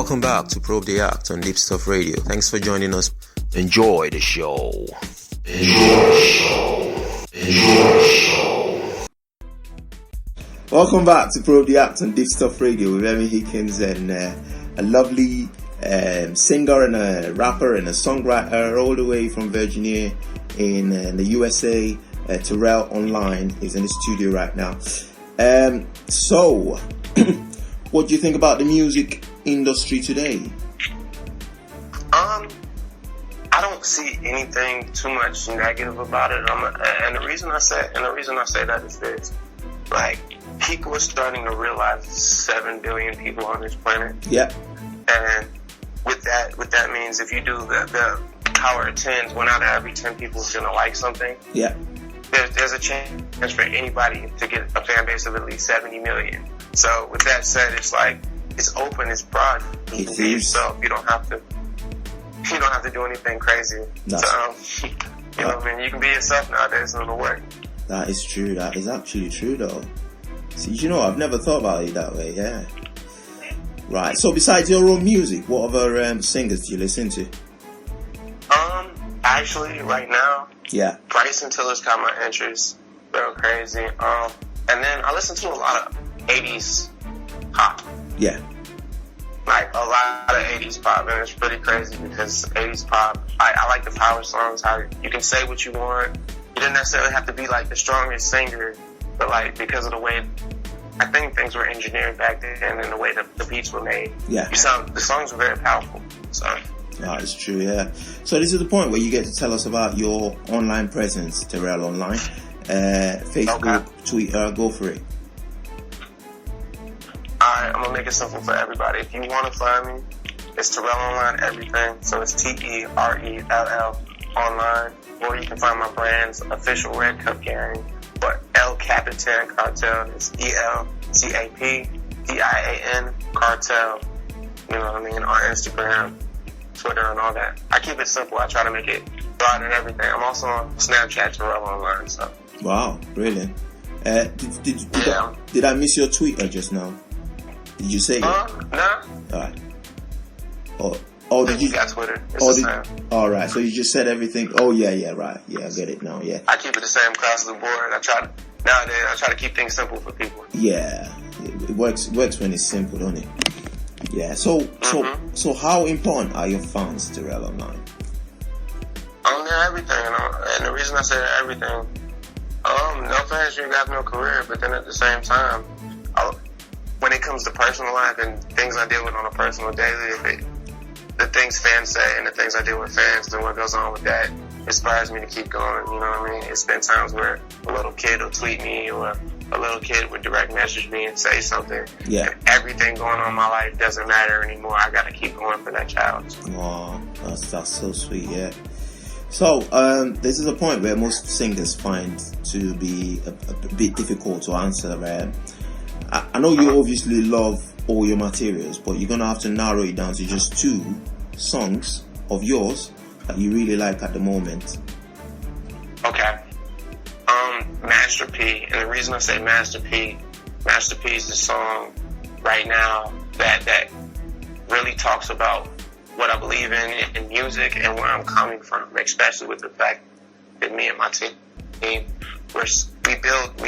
Welcome back to Probe the Act on Deepstuff Radio. Thanks for joining us. Enjoy the show. Welcome back to Probe the Act on Deepstuff Radio with Emmy Hikins and a lovely singer and a rapper and a songwriter all the way from Virginia in the USA. Terell Online is in the studio right now. So, what do you think about the music industry today? I don't see anything too much negative about it. And the reason I say that is this: like, people are starting to realize 7 billion people on this planet. Yeah. And what that means, if you do the power of 10s, 1 out of every 10 people is gonna like something. Yeah. There's a chance for anybody to get a fan base of at least 70 million. So with that said, it's like, it's open, it's broad. You can be yourself. You don't have to do anything crazy. So, you know what I mean? You can be yourself nowadays and it'll work. That is true. That is actually true though. See, you know, I've never thought about it that way, yeah. Right, so besides your own music, what other singers do you listen to? Actually, right now, yeah, Bryson Tiller's caught my interest. They're crazy. And then I listen to a lot of 80s pop. Yeah. Like, a lot of 80s pop, and it's pretty crazy because 80s pop, I like the power songs, how you can say what you want. You didn't necessarily have to be, like, the strongest singer, but, like, because of the way, I think things were engineered back then and the way the beats were made. Yeah. The songs were very powerful, so. That is true, yeah. So this is the point where you get to tell us about your online presence, Terell Online. Facebook, okay. Twitter, go for it. Alright, I'm gonna make it simple for everybody. If you want to find me, it's Terell Online everything. So it's Terell Online. Or you can find my brand's official Red Cup Gang. But El Capitan Cartel is ELCAPDIAN Cartel. You know what I mean? On Instagram, Twitter, and all that. I keep it simple. I try to make it broad and everything. I'm also on Snapchat, Terell Online. So. Wow, brilliant. Did I miss your Twitter just now? Did you say it? No. Alright. Oh, did you got Twitter? It's the same. Alright, so you just said everything. Oh, yeah, right. Yeah, I get it now, yeah. I keep it the same across the board. Nowadays, I try to keep things simple for people. Yeah. It works when it's simple, don't it? Yeah, so how important are your fans to Terell Online? They're everything, and the reason I say everything, no fans, you got no career, but then at the same time, when it comes to personal life and things I deal with on a personal daily, the things fans say and the things I deal with fans and what goes on with that inspires me to keep going, you know what I mean? It's been times where a little kid will tweet me or a little kid would direct message me and say something. Yeah. And everything going on in my life doesn't matter anymore. I gotta keep going for that child. Wow, that's so sweet, yeah. So, this is a point where most singers find to be a bit difficult to answer, right? I know you obviously love all your materials, but you're gonna have to narrow it down to just 2 songs of yours that you really like at the moment. Okay. Master P, and the reason I say Master P is the song right now that really talks about what I believe in music and where I'm coming from, especially with the fact that me and my team, we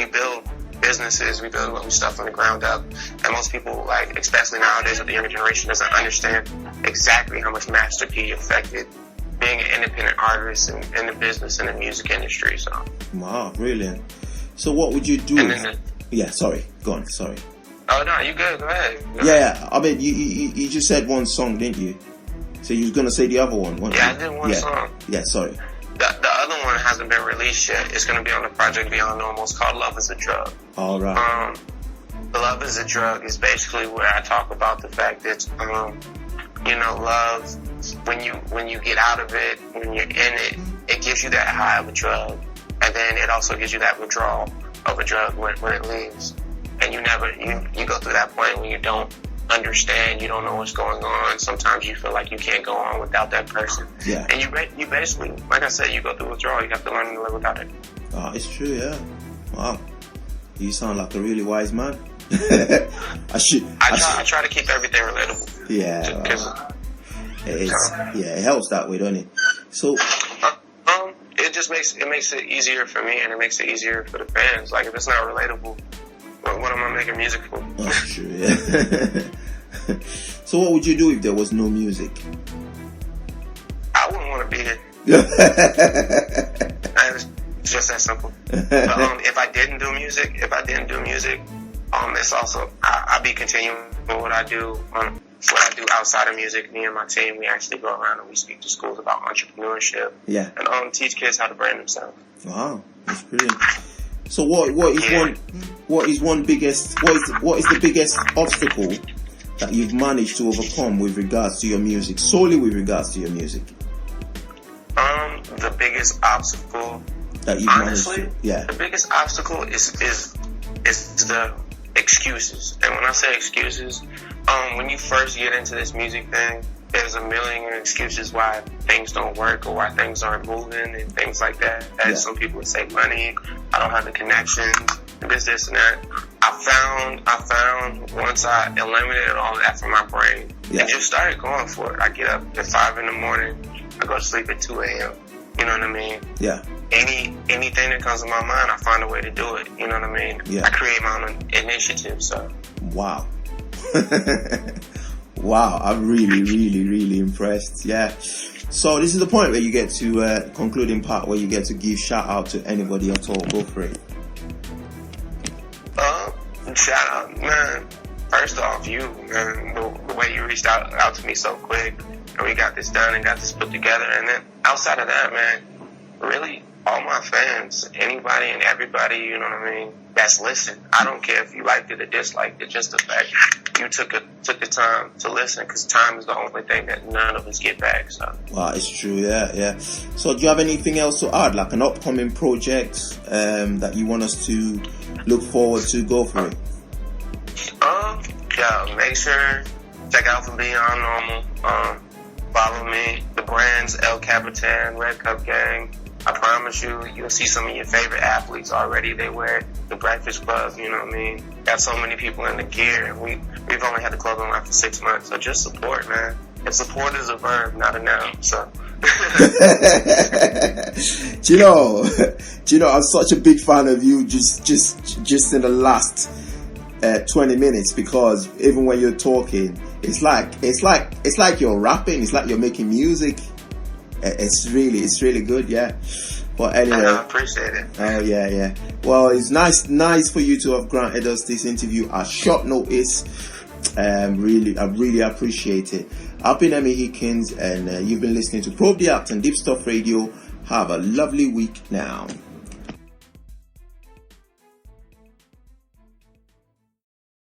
build businesses, we build stuff from the ground up, and most people, like, especially nowadays with the younger generation, doesn't understand exactly how much Master P affected being an independent artist in the business and the music industry. So. Wow, brilliant. So what would you do? Sorry, go on, sorry. Oh no, you good, go ahead. Yeah, I mean, you just said one song, didn't you? So you was gonna say the other one, weren't you? I did one song. Yeah, sorry. The other one hasn't been released yet. It's gonna be on the Project Beyond Normal. It's called Love is a Drug. All right. Love is a Drug is basically where I talk about the fact that, love, when you get out of it, when you're in it, it gives you that high of a drug. And then it also gives you that withdrawal of a drug when it leaves. And you go through that point when you don't understand, you don't know what's going on. Sometimes you feel like you can't go on without that person. Yeah. And you basically, like I said, you go through withdrawal. You have to learn to live without it. It's true, yeah. Wow. You sound like a really wise man. I try to keep everything relatable. Yeah. It helps that way, doesn't it? So. It just makes it easier for me, and it makes it easier for the fans. Like, if it's not relatable, what am I making music for? That's true, yeah. So what would you do if there was no music? I wouldn't want to be here. It's just that simple. But if I didn't do music, it's also I'd be continuing what I do. What I do outside of music, me and my team, we actually go around and we speak to schools about entrepreneurship. Yeah. And teach kids how to brand themselves. Wow, that's brilliant. So what is the biggest obstacle that you've managed to overcome with regards to your music, solely with regards to your music? The biggest obstacle that you've honestly, managed to, yeah. The biggest obstacle is the excuses. And when I say excuses, when you first get into this music thing, there's a million excuses why things don't work or why things aren't moving and things like that. And some people would say money, I don't have the connections, this and that. I found once I eliminated all that from my brain and just started going for it. I get up at 5 a.m, I go to sleep at 2 a.m. You know what I mean? Yeah. Anything that comes to my mind, I find a way to do it. You know what I mean? Yeah. I create my own initiative, so. Wow. Wow, I'm really impressed. Yeah. So this is the point where you get to concluding part where you get to give shout out to anybody at all. Go for it. Shout out, man. First off, you, man, the way you reached out to me so quick, and we got this done and got this put together. And then outside of that, man, really all my fans, anybody and everybody, you know what I mean, that's listened. I don't care if you liked it or disliked it, just the fact you took the time to listen, because time is the only thing that none of us get back. So. Wow, it's true, yeah. So do you have anything else to add, like an upcoming project that you want us to look forward to? Go for it. Yeah, make sure check out for Beyond Normal. Follow me, the brands El Capitan, Red Cup Gang. I promise you'll see some of your favorite athletes already. They wear the Breakfast Club, you know what I mean? Got so many people in the gear, and we've only had the club online for 6 months, so just support, man. And support is a verb, not a noun, so. Do you know, I'm such a big fan of you just in the last 20 minutes, because even when you're talking, it's like you're rapping, it's like you're making music. It's really good, yeah. But anyway, I appreciate it. Oh yeah. Well, it's nice for you to have granted us this interview at short notice. I really appreciate it. I've been Emmy Hikins, and you've been listening to Probe the Act and Deepstuff Radio. Have a lovely week now.